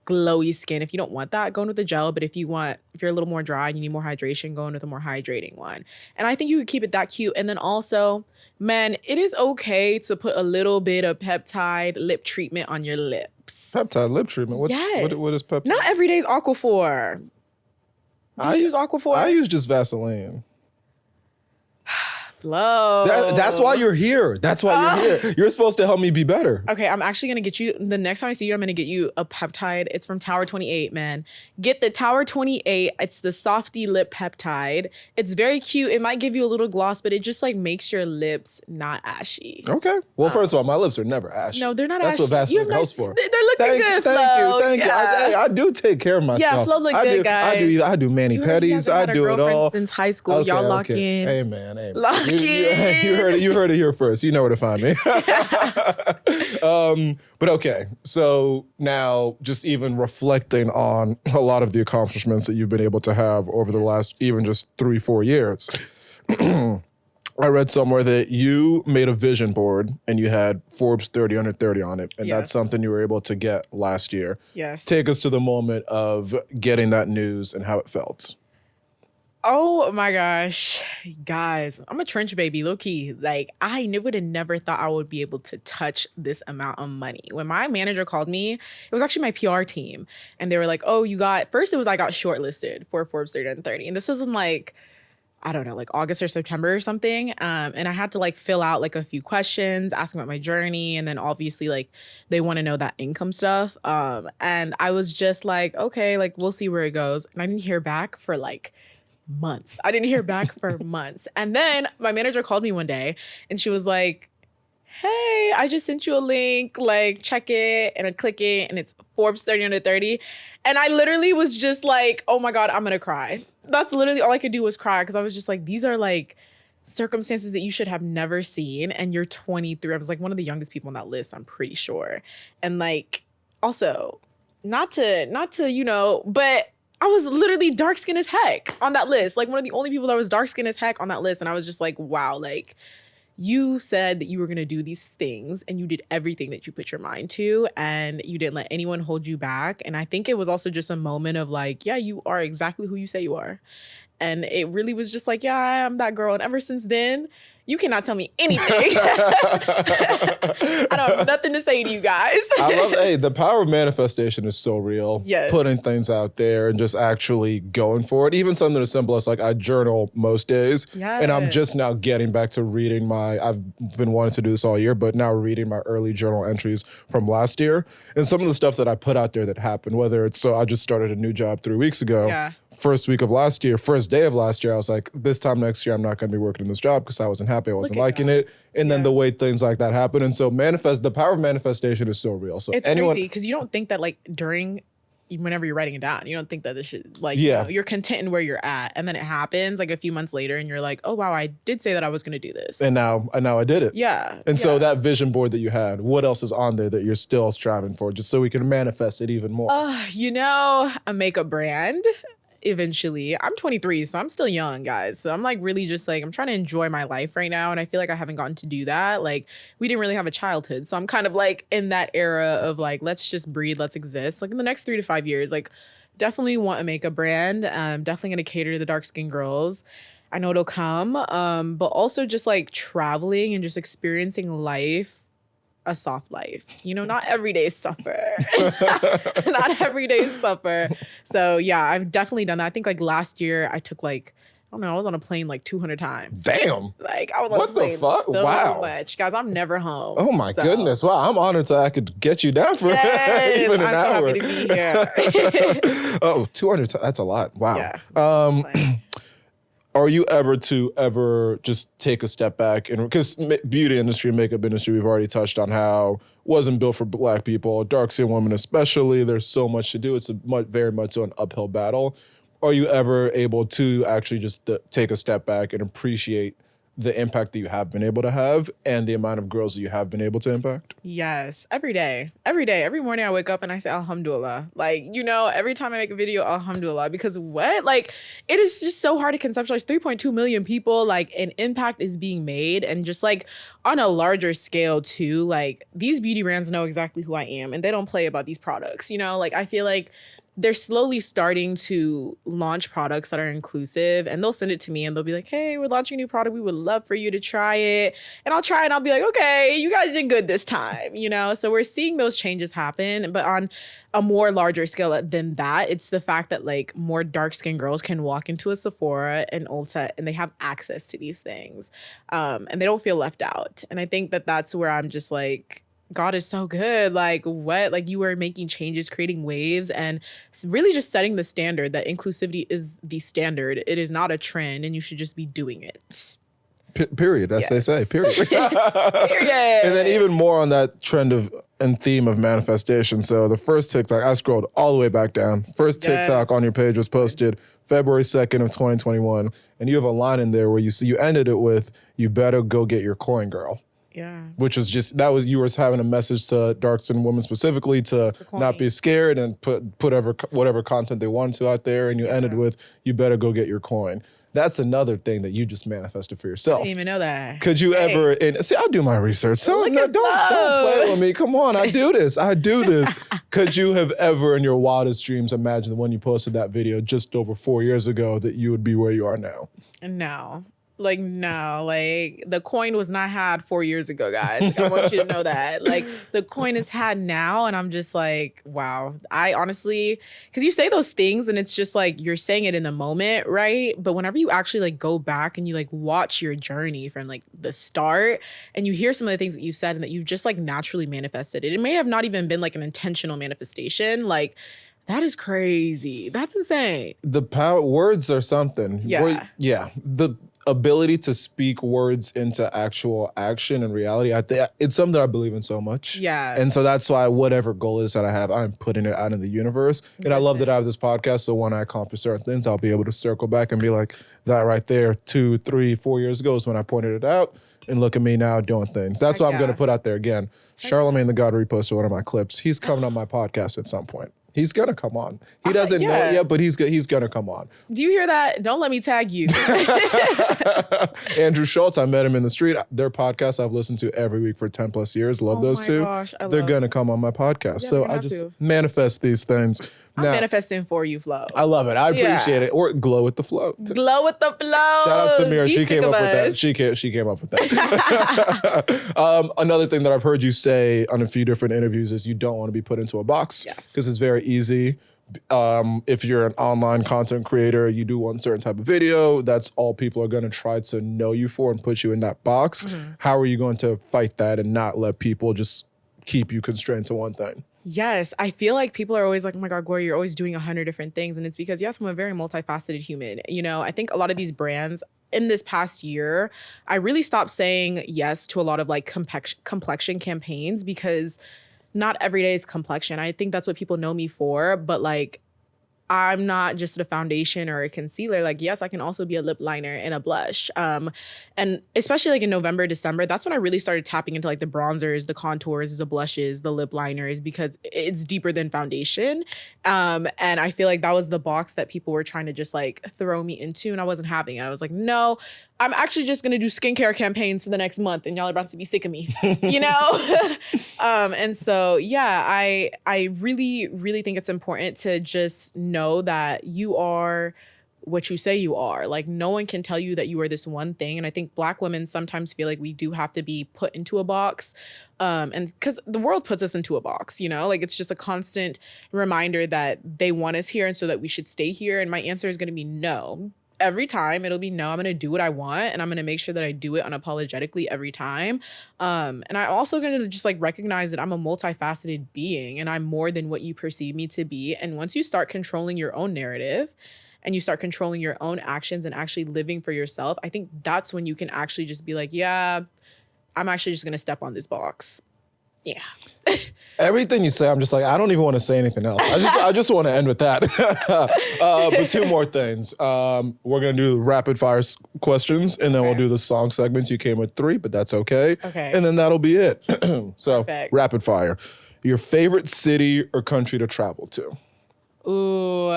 glowy skin, if you don't want that, go in with a gel. But if you're a little more dry and you need more hydration, go in with a more hydrating one. And I think you could keep it that cute. And then also, men, it is okay to put a little bit of peptide lip treatment on your lips. Peptide lip treatment. Yes. What is peptide? Not every day is Aquaphor. Do you use Aquaphor? I use just Vaseline. Flo. That's why you're here. That's why you're here. You're supposed to help me be better. Okay, I'm actually gonna get you, the next time I see you, I'm gonna get you a peptide. It's from Tower 28, man. Get the Tower 28. It's the Softy Lip Peptide. It's very cute. It might give you a little gloss, but it just like makes your lips not ashy. Okay. Well, first of all, my lips are never ashy. No, they're not That's ashy. what Vaseline You have helps for. They're looking good, Flo. Thank you. I do take care of myself. Yeah, Flo look good, guys. I do mani You heard he pedis. hasn't I had a do it girlfriend all. since high school. Y'all lock in. Amen. Lock in. You heard it here first. You know where to find me. But okay, so now just even reflecting on a lot of the accomplishments that you've been able to have over the last even just 3-4 years. I read somewhere that you made a vision board and you had Forbes 30 under 30 on it. And Yes. that's something you were able to get last year. Yes. Take us to the moment of getting that news and how it felt. Oh my gosh, guys, I'm a trench baby, low key. Like, I would have never thought I would be able to touch this amount of money. When my manager called me, it was actually my PR team. And they were like, oh, first it was I got shortlisted for Forbes 30 under 30. And this was in like, I don't know, like August or September or something. And I had to like fill out like a few questions, asking about my journey. And then obviously like they want to know that income stuff. And I was just like, okay, like we'll see where it goes. And I didn't hear back for like months. I didn't hear back for months. And then my manager called me one day and she was like, hey, I just sent you a link, like check it. And I click it and it's Forbes 30 under 30. And I literally was just like, oh my God, I'm gonna cry. That's literally all I could do was cry because I was just like, these are like circumstances that you should have never seen. And you're 23. I was like one of the youngest people on that list, I'm pretty sure. And like, also, not to, you know, but I was literally dark skinned as heck on that list. Like one of the only people that was dark skinned as heck on that list. And I was just like, wow, like you said that you were going to do these things and you did everything that you put your mind to and you didn't let anyone hold you back. And I think it was also just a moment of like, yeah, you are exactly who you say you are. And it really was just like, yeah, I'm that girl. And ever since then, you cannot tell me anything. I don't have nothing to say to you guys. I love, the power of manifestation is so real. Yes. Putting things out there and just actually going for it. Even something as simple as like I journal most days. Yes. And I'm just now getting back to reading I've been wanting to do this all year, but now reading my early journal entries from last year. And some of the stuff that I put out there that happened, whether it's, so I just started a new job 3 weeks ago. Yeah. First day of last year, I was like, this time next year, I'm not going to be working in this job because I wasn't happy. I wasn't liking it. And then the way things like that happen. And so the power of manifestation is so real. So it's crazy because you don't think that like whenever you're writing it down, you don't think that this should like, you know, you're content in where you're at. And then it happens like a few months later and you're like, oh, wow, I did say that I was going to do this. And now I did it. Yeah. And so that vision board that you had, what else is on there that you're still striving for just so we can manifest it even more? You know, a makeup brand. Eventually, I'm 23, so I'm still young, guys. So I'm like really just like, I'm trying to enjoy my life right now. And I feel like I haven't gotten to do that. Like we didn't really have a childhood. So I'm kind of like in that era of like, let's just breathe, let's exist. Like in the next 3 to 5 years, like definitely want a makeup brand. Definitely gonna cater to the dark skinned girls. I know it'll come. But also just like traveling and just experiencing life. A soft life, you know, not everyday suffer. Not everyday suffer. So yeah, I've definitely done that. I think like last year I took like, I don't know, I was on a plane like 200 times. Damn. Like I was on What a the plane fuck? so Wow. much. Guys, I'm never home. Oh my goodness. Wow. I'm honored that I could get you down for Yes, even an I'm hour. so happy to be here. Oh, 200. That's a lot. Wow. Yeah. Are you ever just take a step back? And because beauty industry, makeup industry, we've already touched on how wasn't built for Black people, dark-skinned women especially. There's so much to do. It's very much an uphill battle. Are you ever able to actually just take a step back and appreciate the impact that you have been able to have and the amount of girls that you have been able to impact? Yes, every day, every morning I wake up and I say Alhamdulillah. Like, you know, every time I make a video, Alhamdulillah, because like it is just so hard to conceptualize 3.2 million people, like an impact is being made. And just like on a larger scale too, like these beauty brands know exactly who I am and they don't play about these products, you know, like I feel like they're slowly starting to launch products that are inclusive and they'll send it to me and they'll be like, hey, we're launching a new product. We would love for you to try it. And I'll try it and I'll be like, okay, you guys did good this time, you know? So we're seeing those changes happen, but on a more larger scale than that, it's the fact that like more dark-skinned girls can walk into a Sephora and Ulta and they have access to these things and they don't feel left out. And I think that that's where I'm just like, God is so good. Like what? Like you are making changes, creating waves, and really just setting the standard that inclusivity is the standard. It is not a trend, and you should just be doing it. Period, as they say. Period. Period. And then even more on that trend of and theme of manifestation. So the first TikTok, I scrolled all the way back down. First TikTok on your page was posted February 2nd of 2021, and you have a line in there where you ended it with, "You better go get your coin, girl." Yeah. Which was just, you were having a message to dark-skinned women specifically to not be scared and put whatever content they wanted to out there, and you ended with, you better go get your coin. That's another thing that you just manifested for yourself. I didn't even know that. Could you ever, see, I do my research. So don't play with me. Come on, I do this. Could you have ever in your wildest dreams imagined when you posted that video just over 4 years ago that you would be where you are now? No. No, the coin was not had 4 years ago, guys. Like, I want you to know that. Like, the coin is had now, and I'm just like, wow. I honestly, because you say those things, and it's just like, you're saying it in the moment, right? But whenever you actually like go back and you like watch your journey from like the start, and you hear some of the things that you said and that you've just like naturally manifested, it may have not even been like an intentional manifestation. Like, that is crazy. That's insane. The power, words are something. Yeah. The ability to speak words into actual action and reality, it's something that I believe in so much. Yeah. And so that's why whatever goal is that I have, I'm putting it out in the universe. And I love that I have this podcast, so when I accomplish certain things, I'll be able to circle back and be like, that right there 2, 3, 4 years ago is when I pointed it out. And look at me now doing things. That's what I'm going to put out there again. Charlemagne the God reposted one of my clips. He's coming on my podcast at some point. He's gonna come on. He doesn't know it yet, but he's gonna come on. Do you hear that? Don't let me tag you. Andrew Schultz, I met him in the street. Their podcast I've listened to every week for 10 plus years. Love those two. Gosh, they're gonna come on my podcast. So I just manifest these things. I'm manifesting for you, Flo. I love it. I appreciate it. Or glow with the flow. Glow with the flow. Shout out to Samira. She came up with that. She came up with that. Another thing that I've heard you say on a few different interviews is you don't want to be put into a box. Yes. Because it's very easy. If you're an online content creator, you do one certain type of video, that's all people are going to try to know you for and put you in that box. Mm-hmm. How are you going to fight that and not let people just keep you constrained to one thing? Yes, I feel like people are always like, oh my God, Gloria, you're always doing 100 different things. And it's because, yes, I'm a very multifaceted human. You know, I think a lot of these brands in this past year, I really stopped saying yes to a lot of like complexion campaigns because not every day is complexion. I think that's what people know me for, but like, I'm not just a foundation or a concealer. Like, yes, I can also be a lip liner and a blush. And especially like in November, December, that's when I really started tapping into like the bronzers, the contours, the blushes, the lip liners, because it's deeper than foundation. And I feel like that was the box that people were trying to just like throw me into, and I wasn't having it. I was like, no, I'm actually just gonna do skincare campaigns for the next month, and y'all are about to be sick of me, you know? And so, yeah, I really, really think it's important to just know that you are what you say you are. Like, no one can tell you that you are this one thing. And I think Black women sometimes feel like we do have to be put into a box. And because the world puts us into a box, you know, like it's just a constant reminder that they want us here and so that we should stay here. And my answer is going to be no. Every time it'll be no. I'm going to do what I want, and I'm going to make sure that I do it unapologetically every time. And I'm also going to just like recognize that I'm a multifaceted being and I'm more than what you perceive me to be. And once you start controlling your own narrative and you start controlling your own actions and actually living for yourself, I think that's when you can actually just be like, yeah, I'm actually just going to step on this box. Yeah. Everything you say, I'm just like, I don't even want to say anything else. I just want to end with that. But two more things. We're going to do rapid fire questions, and then we'll do the song segments. You came with 3, but that's okay. Okay. And then that'll be it. So, Perfect. Rapid fire. Your favorite city or country to travel to? Ooh.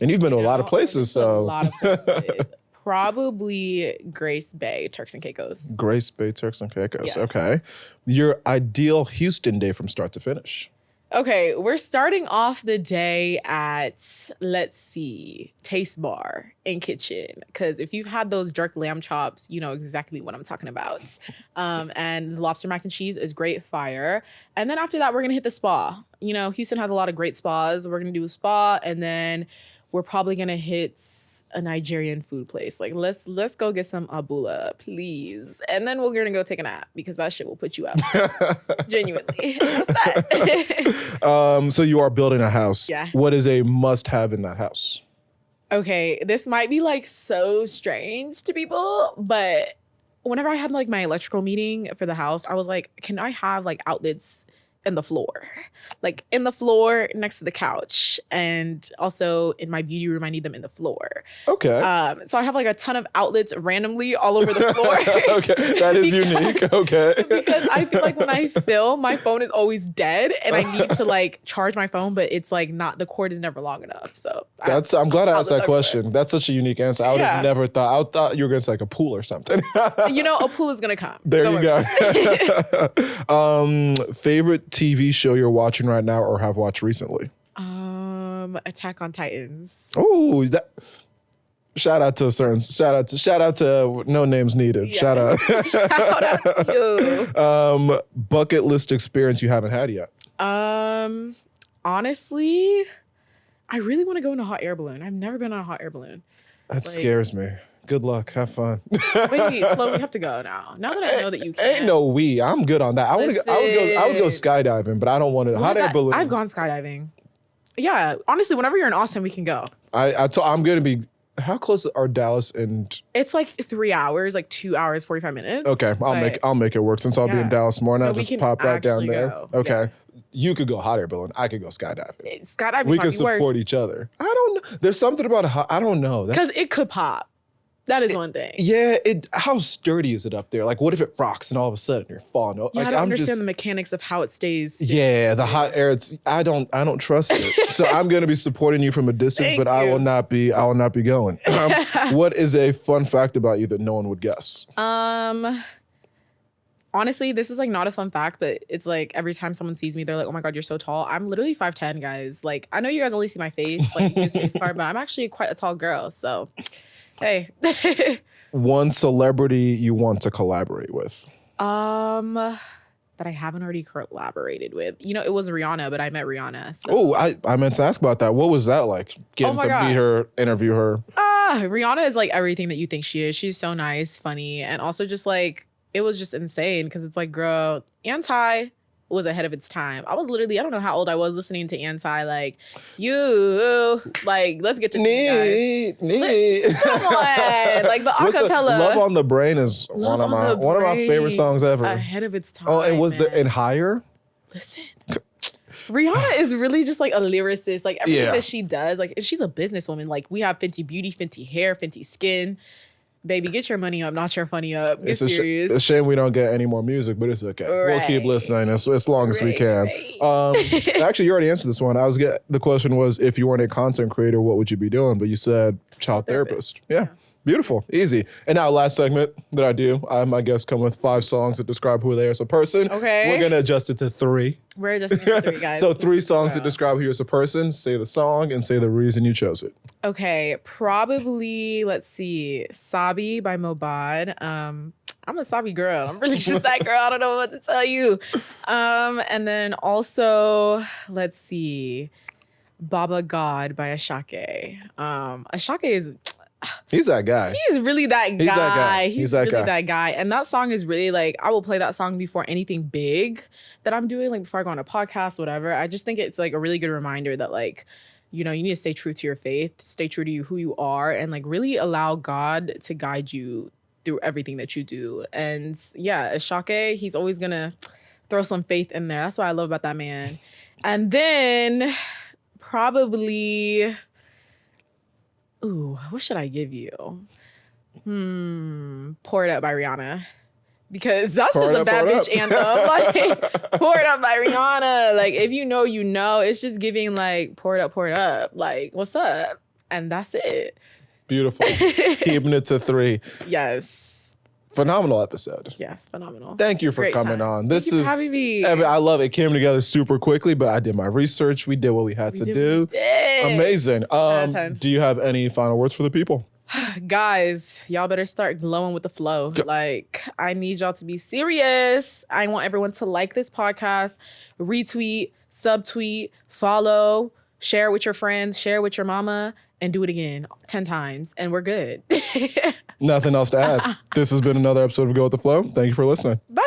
And you've been to a lot of places, so. A lot of places. Probably Grace Bay, Turks and Caicos. Grace Bay, Turks and Caicos. Yes. Okay. Your ideal Houston day from start to finish? Okay, we're starting off the day at, let's see, Taste Bar and Kitchen. Because if you've had those jerk lamb chops, you know exactly what I'm talking about. And the lobster mac and cheese is great fire. And then after that, we're going to hit the spa. You know, Houston has a lot of great spas. We're going to do a spa, and then we're probably going to hit a Nigerian food place. Like, let's go get some abula, please. And then we're gonna go take a nap because that shit will put you out. Genuinely. What's that? So you are building a house. Yeah. What is a must-have in that house? Okay, this might be like so strange to people, but whenever I had like my electrical meeting for the house, I was like, can I have like outlets in the floor. Like in the floor next to the couch. And also in my beauty room, I need them in the floor. Okay. So I have like a ton of outlets randomly all over the floor. Okay, that is unique. Okay. Because I feel like when I film, my phone is always dead and I need to like charge my phone, but it's like not, the cord is never long enough. So I'm glad I asked that outlets question. everywhere. That's such a unique answer. I would have never thought. I thought you were going to say like a pool or something. You know, a pool is going to come. There Don't you worry. go. Favorite TV show you're watching right now or have watched recently? Attack on Titans. Oh, that. Shout out to no names needed. Yeah. Shout out. Shout out to you. Bucket list experience you haven't had yet. Honestly, I really want to go in a hot air balloon. I've never been on a hot air balloon. That scares me. Good luck. Have fun. Wait, Flo, we have to go now. Now that I know that you can. Ain't no we. I'm good on that. I would go Listen. skydiving, but I don't want to hot air balloon. I've gone skydiving. Yeah, honestly, whenever you're in Austin, we can go. I'm going to be. How close are Dallas and? It's like 3 hours, like 2 hours, 45 minutes. Okay, I'll make it work since I'll be in Dallas tomorrow. And I'll we just can pop right down actually there. go. Okay, you could go hot air balloon. I could go skydiving. Skydiving We might can be support worse. each other. I don't know. There's something about I don't know. Because it could pop. That is one thing. Yeah, how sturdy is it up there? Like, what if it rocks and all of a sudden you're falling? Yeah, Like, I don't understand the mechanics of how it stays. Yeah, the hot air. I don't trust it. So I'm going to be supporting you from a distance, Thank but I you. will not be going. What is a fun fact about you that no one would guess? Honestly, this is like not a fun fact, but it's like every time someone sees me, they're like, "Oh my God, you're so tall." I'm literally 5'10", guys. Like, I know you guys only see my face, like this face part, but I'm actually quite a tall girl. So, hey. One celebrity you want to collaborate with? That I haven't already collaborated with. You know, it was Rihanna, but I met Rihanna. So. Oh, I meant to ask about that. What was that like? Getting my to God. meet her, interview her. Rihanna is like everything that you think she is. She's so nice, funny, and also just like, it was just insane because it's like, girl, Anti was ahead of its time. I was literally, I don't know how old I was listening to Anti, like, let's get to see you guys. Come on, like the acapella. Love on the Brain is one of my favorite songs ever. Ahead of its time. Oh, and was man. and Higher? Listen. Rihanna is really just like a lyricist. Like everything Yeah. that she does, like she's a businesswoman. Like we have Fenty Beauty, Fenty Hair, Fenty Skin. Baby, get your money up, not your funny up. Get serious. It's a shame we don't get any more music, but it's okay. We'll keep Right. listening as long as we can. Right. Actually, you already answered this one. The question was, if you weren't a content creator, what would you be doing? But you said child therapist. Yeah. Beautiful. Easy. And now last segment that I do, my guests come with 5 songs that describe who they are as a person. Okay. We're going to adjust it to 3. We're just into 3 guys. So 3 songs that describe who you are as a person. Say the song and say the reason you chose it. Okay, probably, let's see, Sabi by Mobad. I'm a Sabi girl. I'm really just that girl. I don't know what to tell you. And then also, let's see, Baba God by Ashake. Ashake is... He's that guy. He's really that guy. He's that guy. He's that really guy. that guy. And that song is really like, I will play that song before anything big that I'm doing, like before I go on a podcast, whatever. I just think it's like a really good reminder that like, you know, you need to stay true to your faith, stay true to who you are, and like really allow God to guide you through everything that you do. And yeah, Ashake, he's always gonna throw some faith in there. That's what I love about that man. And then probably... Ooh, what should I give you? Pour It Up by Rihanna. Because that's just a bad bitch anthem. Like, Pour It Up by Rihanna. Like, if you know, you know. It's just giving like, pour it up. Like, what's up? And that's it. Beautiful. Keeping it to 3. Yes. Phenomenal episode. Yes, phenomenal. Thank you for Great coming time. on. Thank you for having me. I love it. It came together super quickly, but I did my research. We did what we had to do. Amazing. Do you have any final words for the people? Guys, y'all better start glowing with the flow. Like, I need y'all to be serious. I want everyone to like this podcast, retweet, subtweet, follow, share with your friends, share with your mama, and do it again 10 times, and we're good. Nothing else to add. This has been another episode of Go With The Flow. Thank you for listening. Bye.